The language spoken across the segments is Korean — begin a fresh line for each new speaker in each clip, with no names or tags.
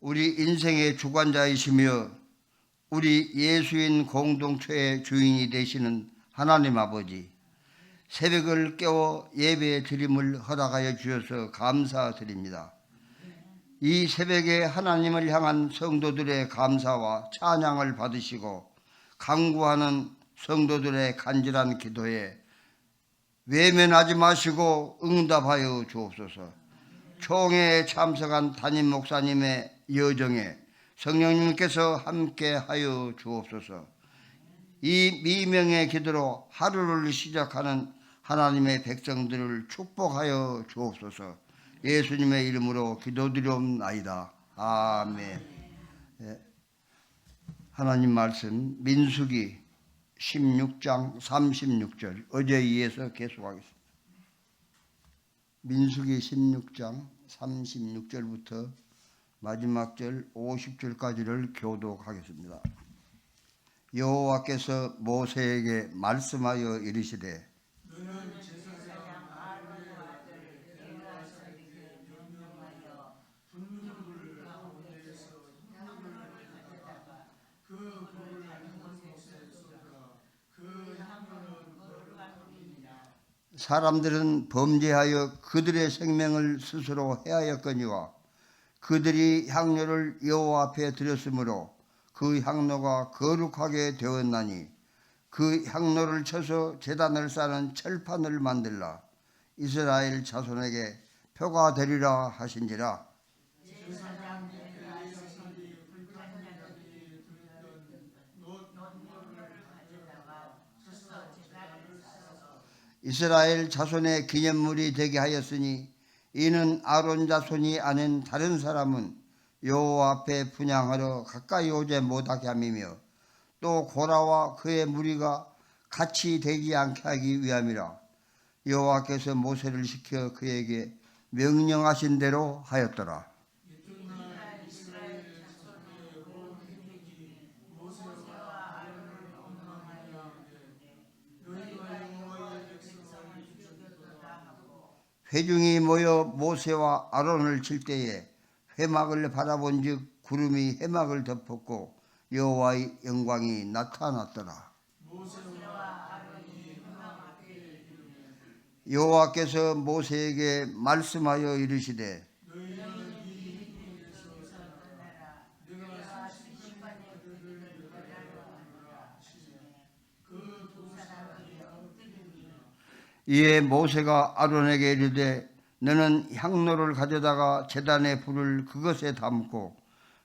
우리 인생의 주관자이시며 우리 예수인 공동체의 주인이 되시는 하나님 아버지, 새벽을 깨워 예배 드림을 허락하여 주셔서 감사드립니다. 이 새벽에 하나님을 향한 성도들의 감사와 찬양을 받으시고 간구하는 성도들의 간절한 기도에 외면하지 마시고 응답하여 주옵소서. 총회에 참석한 담임 목사님의 여정에 성령님께서 함께하여 주옵소서. 이 미명의 기도로 하루를 시작하는 하나님의 백성들을 축복하여 주옵소서. 예수님의 이름으로 기도드리옵나이다. 아멘. 하나님 말씀 민수기 16장 36절 어제 이어서 계속하겠습니다. 민수기 16장 36절부터 마지막 절 50절까지를 교독하겠습니다. 여호와께서 모세에게 말씀하여 이르시되
너는 제사장 아론의 아들 엘아살에게 명령하여 분명불 가운데에서 향로를 가져다가 그 불을 한 곳에 쏟아 그 향로는 거룩한 불이니라.
사람들은 범죄하여 그들의 생명을 스스로 해하였거니와 그들이 향로를 여호와 앞에 드렸으므로 그 향로가 거룩하게 되었나니 그 향로를 쳐서 제단을 쌓는 철판을 만들라. 이스라엘 자손에게 표가 되리라 하신지라.
제사장 엘아살이 불탄자들이 들던 놋모를 가져다가 쳐서 제단을 쌓아서
이스라엘 자손의 기념물이 되게 하였으니 이는 아론 자손이 아닌 다른 사람은 여호와 앞에 분향하러 가까이 오지 못하게 함이며 또 고라와 그의 무리가 같이 되지 않게 하기 위함이라. 여호와께서 모세를 시켜 그에게 명령하신 대로 하였더라.
이튿날 이스라엘 자손의 온 회중이 모세와 아론을 명령하여 너희가 여호와의 백성을 죽였도다 하고
회중이 모여 모세와 아론을 칠 때에 회막을 바라본즉 구름이 회막을 덮었고 여호와의 영광이 나타났더라.
모세와 아론이 회막 앞에 이르매
여호와께서 모세에게 말씀하여 이르시되
너희는 이 회중에서 떠나라. 내가 순식간에 그들을 멸하려 하노라 하시매 그 두 사람이 엎드리며
이에 모세가 아론에게 이르되 너는 향로를 가져다가 제단의 불을 그것에 담고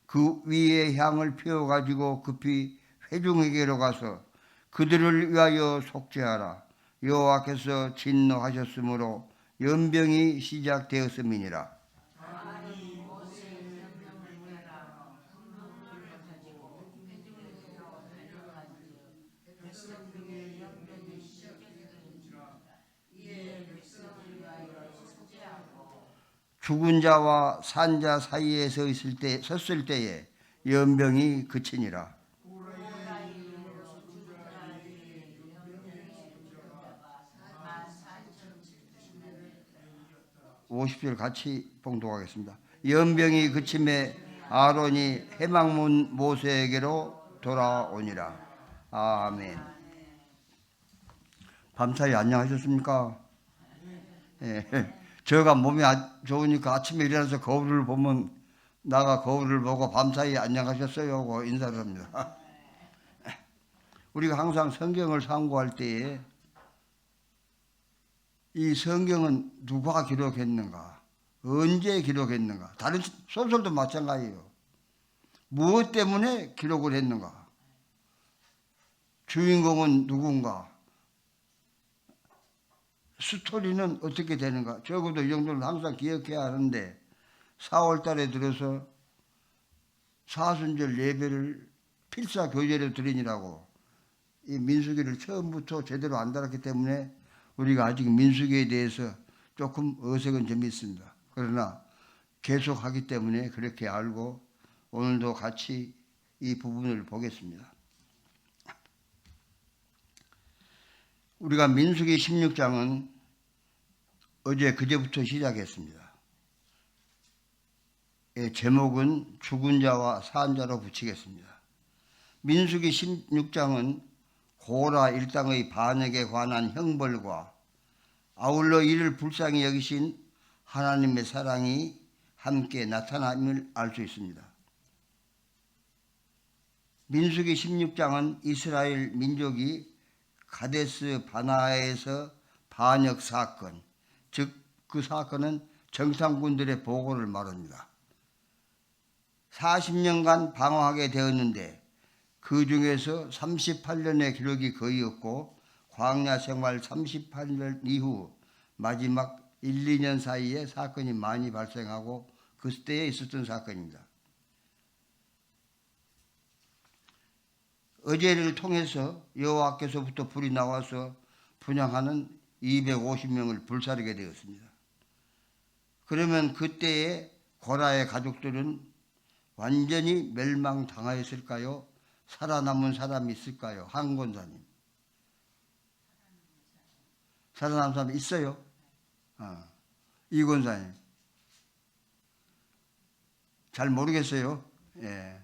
그 위에 향을 피워 가지고 급히 회중에게로 가서 그들을 위하여 속죄하라. 여호와께서 진노하셨으므로 연병이 시작되었음이니라.
아론이 모세의 명령을 따라 흙물을 가지고 회중에게로 달려간즉 백성 중에 연병이 시작되었는지라. 이에 백성을 위하여 속죄하고
죽은 자와 산 자 사이에 섰을 때에 연병이 그치니라. 50절 같이 봉독하겠습니다. 연병이 그침에 아론이 회막문 모세에게로 돌아오니라. 아멘. 밤사이 안녕하셨습니까? 예. 저가 몸이 좋으니까 아침에 일어나서 거울을 보면 나가 거울을 보고 밤사이 안녕하셨어요 하고 인사를 합니다. 우리가 항상 성경을 상고할 때에 이 성경은 누가 기록했는가? 언제 기록했는가? 다른 소설도 마찬가지예요. 무엇 때문에 기록을 했는가? 주인공은 누군가? 스토리는 어떻게 되는가? 적어도 이 정도는 항상 기억해야 하는데 4월 달에 들어서 사순절 예배를 필사교제로 드리느라고 이 민수기를 처음부터 제대로 안 달았기 때문에 우리가 아직 민수기에 대해서 조금 어색한 점이 있습니다. 그러나 계속하기 때문에 그렇게 알고 오늘도 같이 이 부분을 보겠습니다. 우리가 민수기 16장은 어제 그제부터 시작했습니다. 제목은 죽은 자와 산 자로 붙이겠습니다. 민수기 16장은 고라 일당의 반역에 관한 형벌과 아울러 이를 불쌍히 여기신 하나님의 사랑이 함께 나타남을 알 수 있습니다. 민수기 16장은 이스라엘 민족이 가데스 바나에서 반역 사건, 즉 그 사건은 정탐꾼들의 보고를 말합니다. 40년간 방황하게 되었는데 그 중에서 38년의 기록이 거의 없고 광야 생활 38년 이후 마지막 1, 2년 사이에 사건이 많이 발생하고 그 때에 있었던 사건입니다. 어제를 통해서 여호와께서부터 불이 나와서 분향하는 250명을 불사르게 되었습니다. 그러면 그때의 고라의 가족들은 완전히 멸망당하였을까요? 살아남은 사람이 있을까요? 한 권사님. 살아남은 사람 있어요? 이 권사님. 잘 모르겠어요. 예.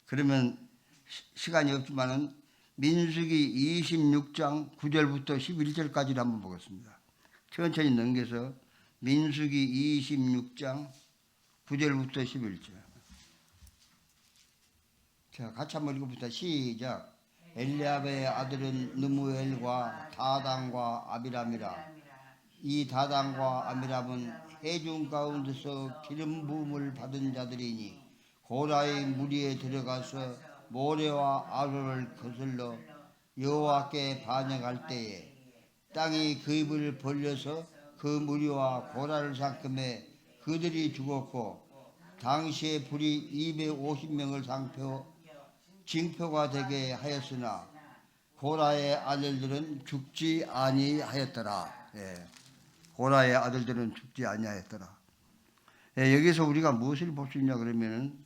그러면 시간이 없지만은 민수기 26장 9절부터 11절까지를 한번 보겠습니다. 천천히 넘겨서 민수기 26장 9절부터 11절. 자, 같이 한번 읽어봅시다. 시작. 엘리압의 아들은 느무엘과 다단과 아비람이라. 이 다단과 아비람은 회중 가운데서 기름 부음을 받은 자들이니 고라의 무리에 들어가서 모레와 아론을 거슬러 여호와께 반역할 때에 땅이 그 입을 벌려서 그 무리와 고라를 삼킴에 그들이 죽었고 당시에 불이 250명을 징표가 되게 하였으나 고라의 아들들은 죽지 아니하였더라. 예. 고라의 아들들은 죽지 아니하였더라. 예, 여기서 우리가 무엇을 볼 수 있냐 그러면은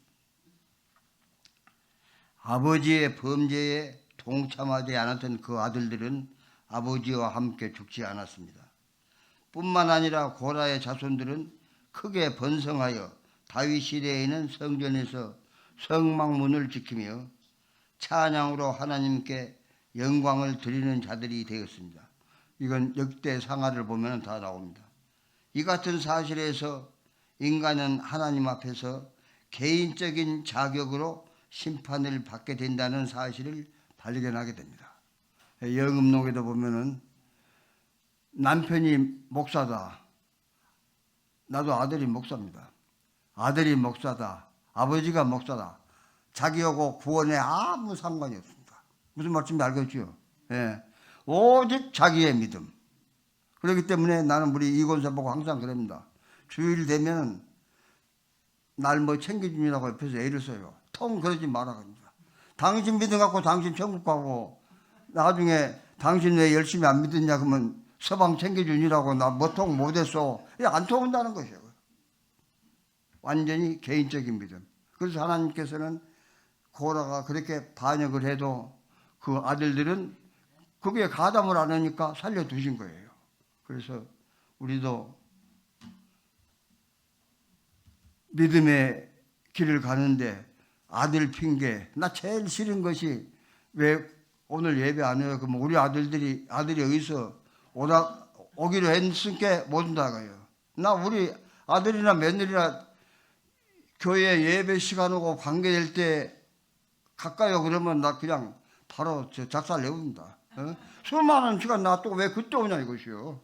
아버지의 범죄에 동참하지 않았던 그 아들들은 아버지와 함께 죽지 않았습니다. 뿐만 아니라 고라의 자손들은 크게 번성하여 다윗 시대에 있는 성전에서 성막문을 지키며 찬양으로 하나님께 영광을 드리는 자들이 되었습니다. 이건 역대 상하를 보면 다 나옵니다. 이 같은 사실에서 인간은 하나님 앞에서 개인적인 자격으로 심판을 받게 된다는 사실을 발견하게 됩니다. 영음록에도 보면은 남편이 목사다. 나도 아들이 목사입니다. 아들이 목사다. 아버지가 목사다. 자기하고 구원에 아무 상관이 없습니다. 무슨 말씀인지 알겠죠? 예. 오직 자기의 믿음. 그렇기 때문에 나는 우리 이권사 보고 항상 그럽니다. 주일 되면 날 뭐 챙겨주느라고 옆에서 애를 써요. 통 그러지 마라 합니다. 당신 믿음 갖고 당신 천국 가고 나중에 당신 왜 열심히 안 믿었냐 그러면 서방 챙겨주니라고 나 뭐 통 못했어. 안 통한다는 것이에요. 완전히 개인적인 믿음. 그래서 하나님께서는 고라가 그렇게 반역을 해도 그 아들들은 거기에 가담을 안 하니까 살려두신 거예요. 그래서 우리도 믿음의 길을 가는데 아들 핑계, 나 제일 싫은 것이 왜 오늘 예배 안 해요? 그럼 우리 아들이 어디서 오기로 했으니까 못 온다고요. 나 우리 아들이나 며느리나 교회 예배 시간하고 관계될 때 가까이요 그러면 나 그냥 바로 작살 내봅니다. 수많은 시간 놔두고 왜 그때 오냐 이것이요.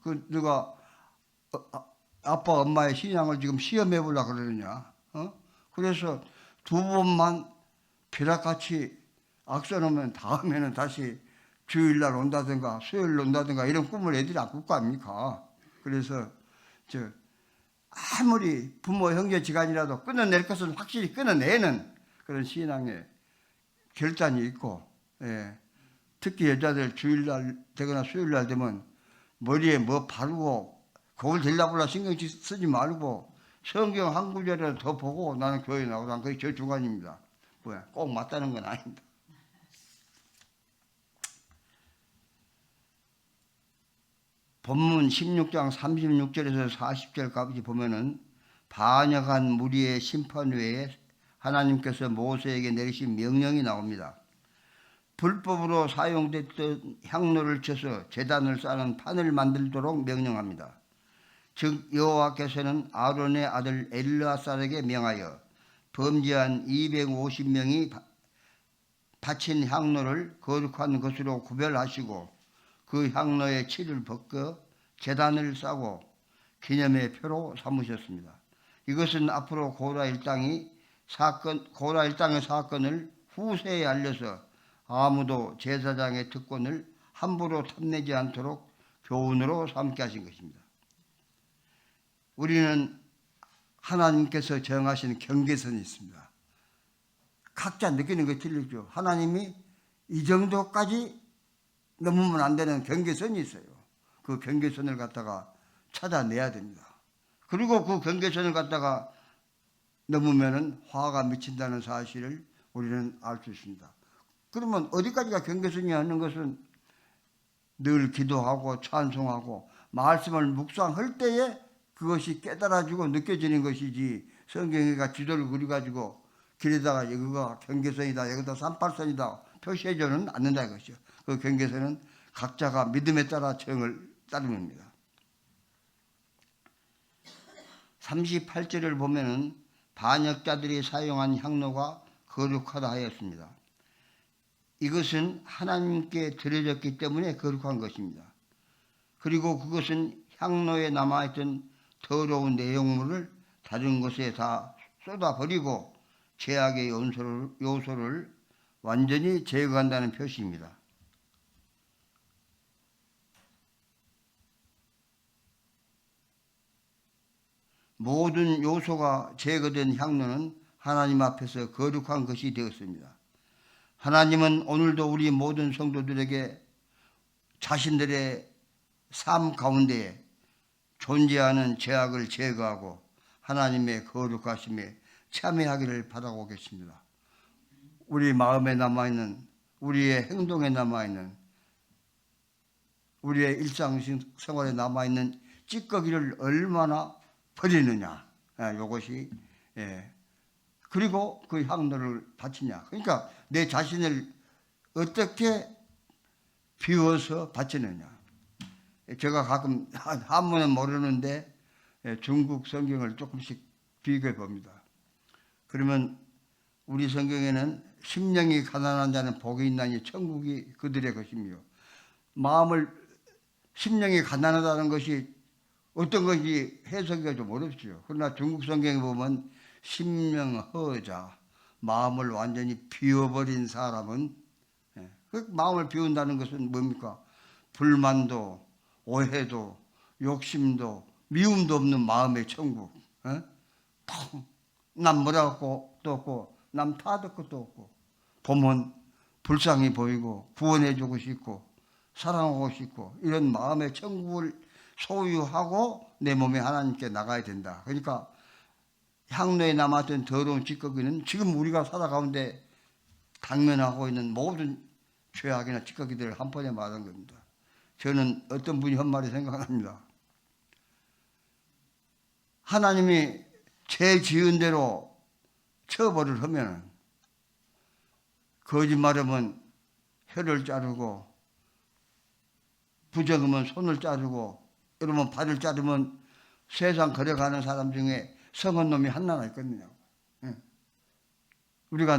그 누가 아빠 엄마의 신앙을 지금 시험해 보려고 그러느냐. 그래서 두 번만 벼락같이 악써놓으면 다음에는 다시 주일날 온다든가 수요일 온다든가 이런 꿈을 애들이 안 꿀 거 아닙니까? 그래서 아무리 부모 형제 지간이라도 끊어낼 것은 확실히 끊어내는 그런 신앙의 결단이 있고, 예. 특히 여자들 주일날 되거나 수요일날 되면 머리에 뭐 바르고 거울 들라불라 신경 쓰지 말고 성경 한 구절이라도 더 보고 나는 교회 나오라. 그게 제일 중간입니다. 꼭 맞다는 건 아닙니다. 본문 16장 36절에서 40절까지 보면은 반역한 무리의 심판 외에 하나님께서 모세에게 내리신 명령이 나옵니다. 불법으로 사용됐던 향로를 쳐서 제단을 쌓는 판을 만들도록 명령합니다. 즉 여호와께서는 아론의 아들 엘르아살에게 명하여 범죄한 250명이 바친 향로를 거룩한 것으로 구별하시고 그 향로의 칠을 벗겨 제단을 싸고 기념의 표로 삼으셨습니다. 이것은 앞으로 고라 일당의 사건을 후세에 알려서 아무도 제사장의 특권을 함부로 탐내지 않도록 교훈으로 삼게 하신 것입니다. 우리는 하나님께서 정하신 경계선이 있습니다. 각자 느끼는 게 틀리죠. 하나님이 이 정도까지 넘으면 안 되는 경계선이 있어요. 그 경계선을 갖다가 찾아내야 됩니다. 그리고 그 경계선을 갖다가 넘으면 화가 미친다는 사실을 우리는 알 수 있습니다. 그러면 어디까지가 경계선이라는 것은 늘 기도하고 찬송하고 말씀을 묵상할 때에 그것이 깨달아지고 느껴지는 것이지, 성경이가 지도를 그려가지고 길에다가 여기가 경계선이다, 여기다 38선이다 표시해줘는 않는다 이것이죠. 그 경계선은 각자가 믿음에 따라 정을 따릅니다. 38절을 보면은 반역자들이 사용한 향로가 거룩하다 하였습니다. 이것은 하나님께 드려졌기 때문에 거룩한 것입니다. 그리고 그것은 향로에 남아있던 더러운 내용물을 다른 곳에 다 쏟아버리고 죄악의 요소를 완전히 제거한다는 표시입니다. 모든 요소가 제거된 향로는 하나님 앞에서 거룩한 것이 되었습니다. 하나님은 오늘도 우리 모든 성도들에게 자신들의 삶 가운데 존재하는 죄악을 제거하고 하나님의 거룩하심에 참여하기를 바라고 계십니다. 우리 마음에 남아있는, 우리의 행동에 남아있는, 우리의 일상생활에 남아있는 찌꺼기를 얼마나 버리느냐, 이것이 그리고 그 향로를 바치냐. 그러니까 내 자신을 어떻게 비워서 바치느냐. 제가 가끔 한문은 모르는데 중국 성경을 조금씩 비교해 봅니다. 그러면 우리 성경에는 심령이 가난한 자는 복이 있나니 천국이 그들의 것이며, 심령이 가난하다는 것이 어떤 것이 해석이 좀 어렵죠. 그러나 중국 성경에 보면 심령허자, 마음을 완전히 비워버린 사람은, 그 마음을 비운다는 것은 뭡니까? 불만도 오해도 욕심도 미움도 없는 마음의 천국. 남 뭐라 고 또 없고 남 탓할 것도 없고, 보면 불쌍히 보이고 구원해주고 싶고 사랑하고 싶고, 이런 마음의 천국을 소유하고 내 몸에 하나님께 나가야 된다. 그러니까 향로에 남았던 더러운 찌꺼기는 지금 우리가 살아가는데 당면하고 있는 모든 죄악이나 찌꺼기들을 한 번에 말한 겁니다. 저는 어떤 분이 한 말이 생각납니다. 하나님이 죄 지은 대로 처벌을 하면, 거짓말하면 혀를 자르고, 부정하면 손을 자르고, 이러면 발을 자르면 세상 걸어가는 사람 중에 성한 놈이 하나가 있거든요. 우리가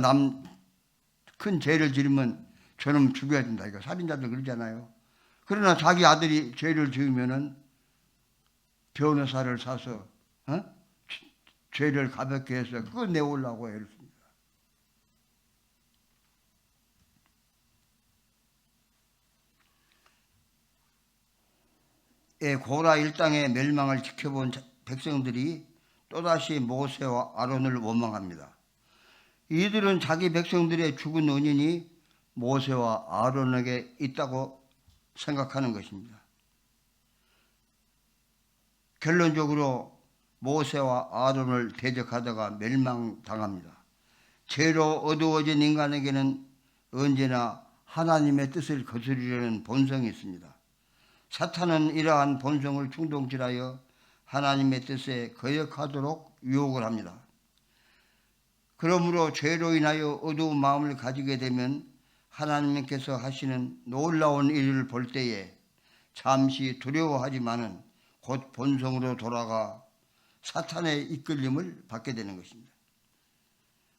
큰 죄를 지르면 저놈 죽여야 된다. 이거 살인자들 그러잖아요. 그러나 자기 아들이 죄를 지으면은 변호사를 사서 죄를 가볍게 해서 그거 내오려고 애를 씁니다. 고라 일당의 멸망을 지켜본 백성들이 또다시 모세와 아론을 원망합니다. 이들은 자기 백성들의 죽은 원인이 모세와 아론에게 있다고 생각하는 것입니다. 결론적으로 모세와 아론을 대적하다가 멸망당합니다. 죄로 어두워진 인간에게는 언제나 하나님의 뜻을 거스르려는 본성이 있습니다. 사탄은 이러한 본성을 충동질하여 하나님의 뜻에 거역하도록 유혹을 합니다. 그러므로 죄로 인하여 어두운 마음을 가지게 되면 하나님께서 하시는 놀라운 일을 볼 때에 잠시 두려워하지만은 곧 본성으로 돌아가 사탄의 이끌림을 받게 되는 것입니다.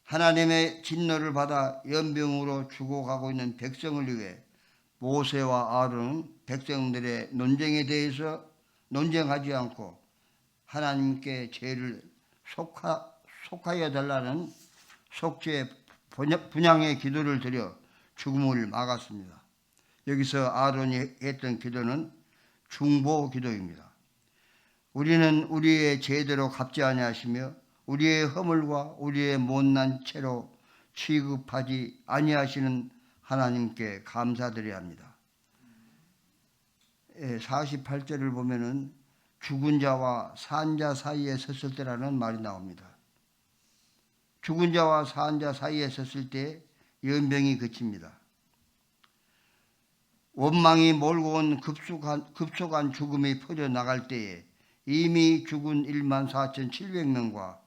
하나님의 진노를 받아 연병으로 죽어가고 있는 백성을 위해 모세와 아론은 백성들의 논쟁에 대해서 논쟁하지 않고 하나님께 죄를 속하여 달라는 속죄 분향의 기도를 드려 죽음을 막았습니다. 여기서 아론이 했던 기도는 중보 기도입니다. 우리는 우리의 죄대로 갚지 아니하시며 우리의 허물과 우리의 못난 채로 취급하지 아니하시는 하나님께 감사드려야 합니다. 48절을 보면은 죽은 자와 산 자 사이에 섰을 때라는 말이 나옵니다. 죽은 자와 산 자 사이에 섰을 때 연병이 그칩니다. 원망이 몰고 온 급속한 죽음이 퍼져나갈 때에 이미 죽은 14,700명과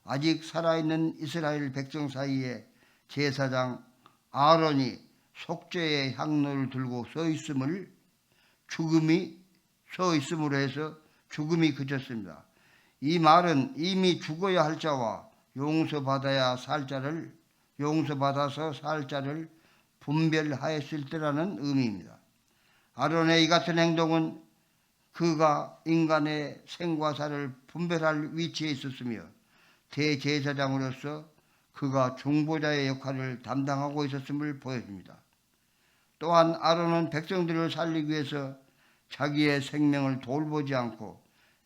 아직 살아있는 이스라엘 백성 사이에 제사장 아론이 속죄의 향로를 들고 서 있음으로 해서 죽음이 그쳤습니다. 이 말은 이미 죽어야 할 자와 용서받아서 살 자를 분별하였을 때라는 의미입니다. 아론의 이 같은 행동은 그가 인간의 생과 사를 분별할 위치에 있었으며 대제사장으로서 그가 중보자의 역할을 담당하고 있었음을 보여줍니다. 또한 아론은 백성들을 살리기 위해서 자기의 생명을 돌보지 않고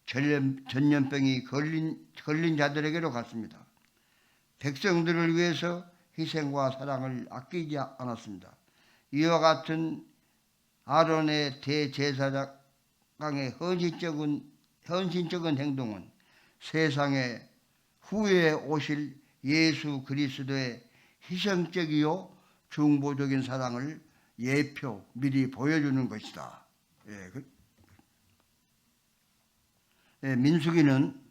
전염병이 걸린 자들에게로 갔습니다. 백성들을 위해서 희생과 사랑을 아끼지 않았습니다. 이와 같은 아론의 대제사장의 헌신적인 행동은 세상에 후에 오실 예수 그리스도의 희생적이요 중보적인 사랑을 미리 보여주는 것이다. 민수기는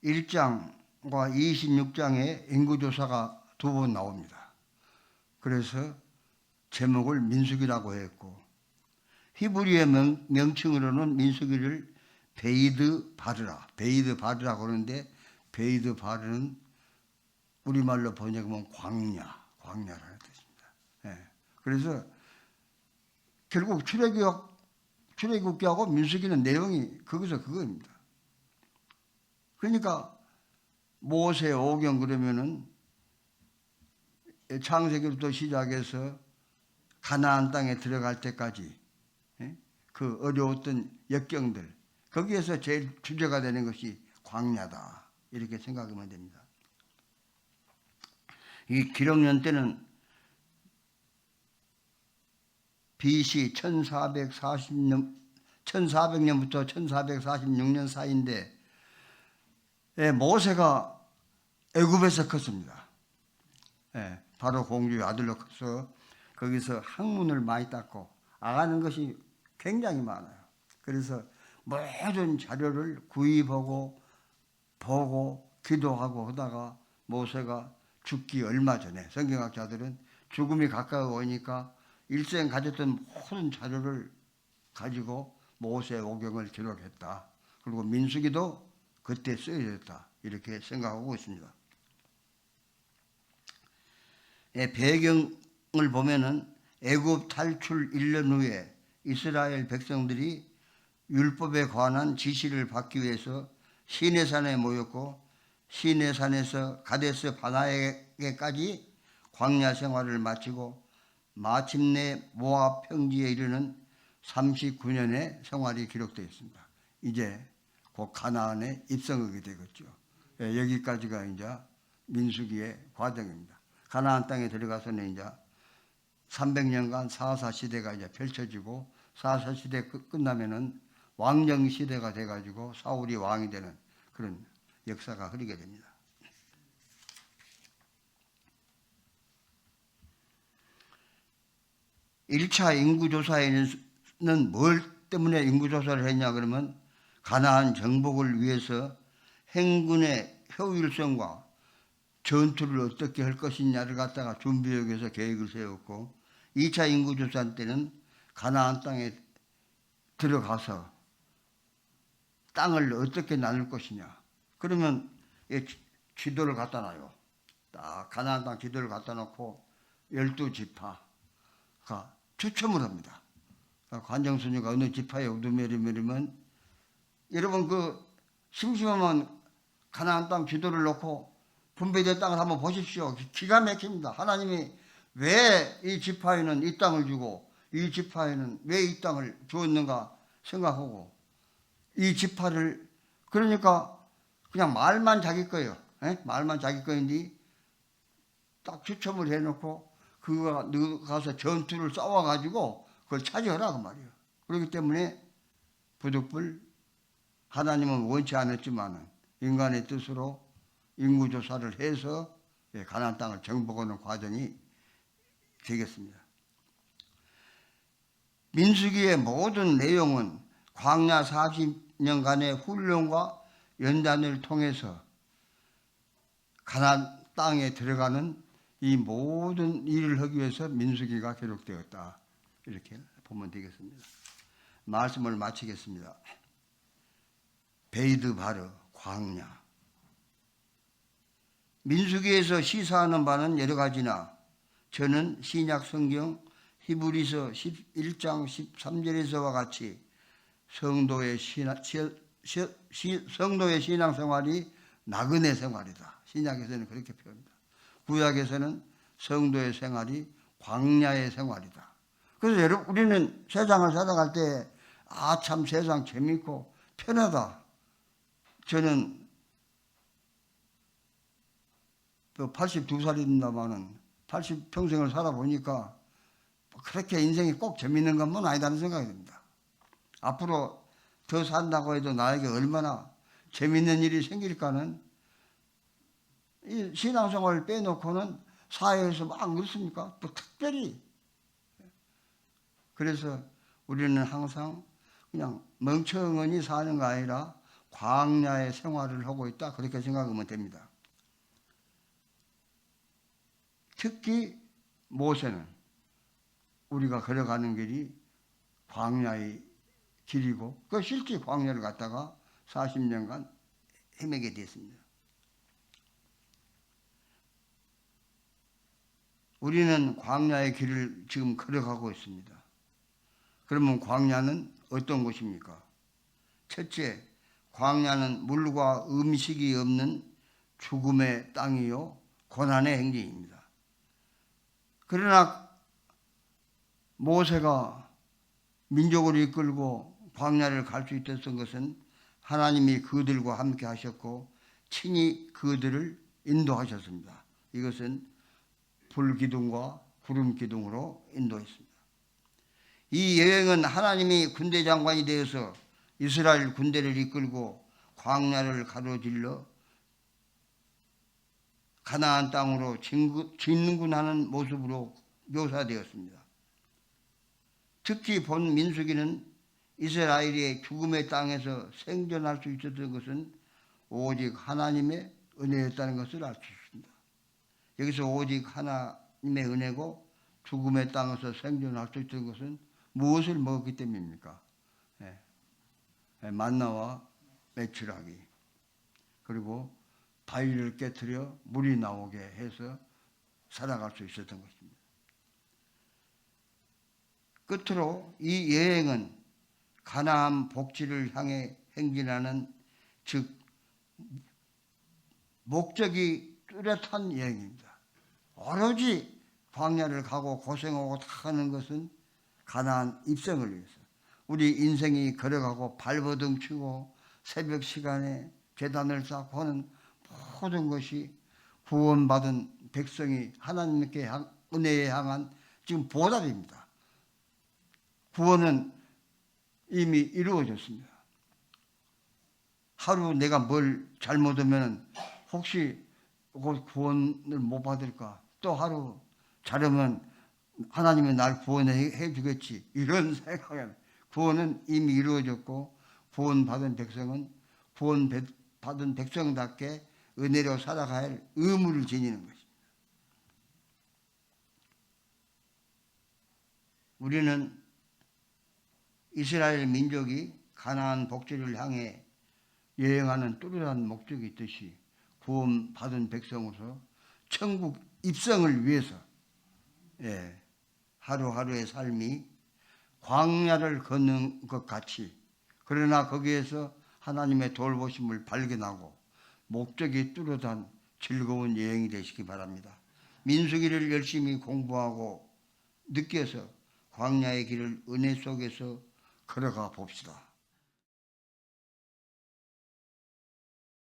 1장과 26장에 인구조사가 2번 나옵니다. 그래서 제목을 민수기라고 했고 히브리의 명칭으로는 민수기를 베이드 바르라 그러는데 베이드 바르는 우리말로 번역하면 광야라는 뜻입니다. 그래서 결국 출애굽기하고 민수기는 내용이 거기서 그거입니다. 그러니까 모세 오경 그러면은 창세기부터 시작해서 가나안 땅에 들어갈 때까지 그 어려웠던 역경들 거기에서 제일 주제가 되는 것이 광야다 이렇게 생각하면 됩니다. 이 기록년 때는 BC 1400년부터 1446년 사이인데 모세가 애굽에서 컸습니다. 바로 공주의 아들로 커서 거기서 학문을 많이 땄고 아는 것이 굉장히 많아요. 그래서 모든 자료를 구입하고 보고 기도하고 하다가 모세가 죽기 얼마 전에 성경학자들은 죽음이 가까이 오니까 일생 가졌던 모든 자료를 가지고 모세 오경을 기록했다. 그리고 민수기도 그때 쓰여졌다. 이렇게 생각하고 있습니다. 배경을 보면은 애굽 탈출 1년 후에 이스라엘 백성들이 율법에 관한 지시를 받기 위해서 시내산에 모였고 시내산에서 가데스 바나에게까지 광야 생활을 마치고 마침내 모압 평지에 이르는 39년의 생활이 기록되어 있습니다. 이제 곧 가나안에 입성하게 되겠죠. 여기까지가 이제 민수기의 과정입니다. 가나안 땅에 들어가서는 이제 300년간 사사 시대가 이제 펼쳐지고 사사 시대 끝나면은 왕정 시대가 돼가지고 사울이 왕이 되는 그런 역사가 흐르게 됩니다. (1차) 인구조사에는 뭘 때문에 인구조사를 했냐 그러면 가나안 정복을 위해서 행군의 효율성과 전투를 어떻게 할 것이냐를 갖다가 준비하기 위해서 계획을 세웠고 2차 인구조사 때는 가나안 땅에 들어가서 땅을 어떻게 나눌 것이냐. 그러면 지도를 갖다 놔요. 딱 가나안 땅 지도를 갖다 놓고 12지파가 추첨을 합니다. 관정순위가 어느 지파에 우두머리면 여러분 심심하면 가나안 땅 지도를 놓고 분배된 땅을 한번 보십시오. 기가 막힙니다. 하나님이 왜 이 지파에는 이 땅을 주고 이 지파에는 왜 이 땅을 주었는가 생각하고 이 지파를 그러니까 그냥 말만 자기 거예요. 말만 자기 거인데 딱 추첨을 해놓고 그거 가서 전투를 싸워가지고 그걸 차지하라 그 말이에요. 그렇기 때문에 부득불 하나님은 원치 않았지만 인간의 뜻으로 인구조사를 해서 가나안 땅을 정복하는 과정이 되겠습니다. 민수기의 모든 내용은 광야 40년간의 훈련과 연단을 통해서 가나안 땅에 들어가는 이 모든 일을 하기 위해서 민수기가 기록되었다. 이렇게 보면 되겠습니다. 말씀을 마치겠습니다. 베이드 바르 광야. 민수기에서 시사하는 바는 여러 가지나 저는 신약 성경 히브리서 11장 13절에서와 같이 성도의 신앙생활이 나그네 생활이다. 신약에서는 그렇게 표현합니다. 구약에서는 성도의 생활이 광야의 생활이다. 그래서 여러분 우리는 세상을 살아갈 때 참 세상 재밌고 편하다. 저는 82살입니다마는 80평생을 살아보니까 그렇게 인생이 꼭 재밌는 것만 아니다는 생각이 듭니다. 앞으로 더 산다고 해도 나에게 얼마나 재밌는 일이 생길까는 이 신앙생활을 빼놓고는 사회에서 막 그렇습니까? 또 특별히. 그래서 우리는 항상 그냥 멍청하니 사는 거 아니라 광야의 생활을 하고 있다. 그렇게 생각하면 됩니다. 특히 모세는 우리가 걸어가는 길이 광야의 길이고 그 실제 광야를 갔다가 40년간 헤매게 됐습니다. 우리는 광야의 길을 지금 걸어가고 있습니다. 그러면 광야는 어떤 곳입니까? 첫째, 광야는 물과 음식이 없는 죽음의 땅이요 고난의 행진입니다. 그러나 모세가 민족을 이끌고 광야를 갈 수 있었던 것은 하나님이 그들과 함께 하셨고 친히 그들을 인도하셨습니다. 이것은 불기둥과 구름기둥으로 인도했습니다. 이 여행은 하나님이 군대 장관이 되어서 이스라엘 군대를 이끌고 광야를 가로질러 가나안 땅으로 진군하는 모습으로 묘사되었습니다. 특히 본 민수기는 이스라엘이 죽음의 땅에서 생존할 수 있었던 것은 오직 하나님의 은혜였다는 것을 알 수 있습니다. 여기서 오직 하나님의 은혜고 죽음의 땅에서 생존할 수 있었던 것은 무엇을 먹었기 때문입니까? 만나와 메추라기 그리고 바위를 깨트려 물이 나오게 해서 살아갈 수 있었던 것입니다. 끝으로 이 여행은 가나안 복지를 향해 행진하는 즉 목적이 뚜렷한 여행입니다. 오로지 광야를 가고 고생하고 다 하는 것은 가나안 입성을 위해서 우리 인생이 걸어가고 발버둥 치고 새벽 시간에 제단을 쌓고 하는 모든 것이 구원받은 백성이 하나님께 은혜에 향한 지금 보답입니다. 구원은 이미 이루어졌습니다. 하루 내가 뭘 잘못하면 혹시 구원을 못 받을까? 또 하루 잘하면 하나님이 날 구원해 주겠지. 이런 생각에 구원은 이미 이루어졌고 구원받은 백성은 구원받은 백성답게 은혜로 살아가야 할 의무를 지니는 것입니다. 우리는 이스라엘 민족이 가나안 복지를 향해 여행하는 뚜렷한 목적이 있듯이 구원받은 백성으로서 천국 입성을 위해서 하루하루의 삶이 광야를 걷는 것 같이, 그러나 거기에서 하나님의 돌보심을 발견하고 목적이 뚜렷한 즐거운 여행이 되시기 바랍니다. 민수기를 열심히 공부하고 느껴서 광야의 길을 은혜 속에서 걸어가 봅시다.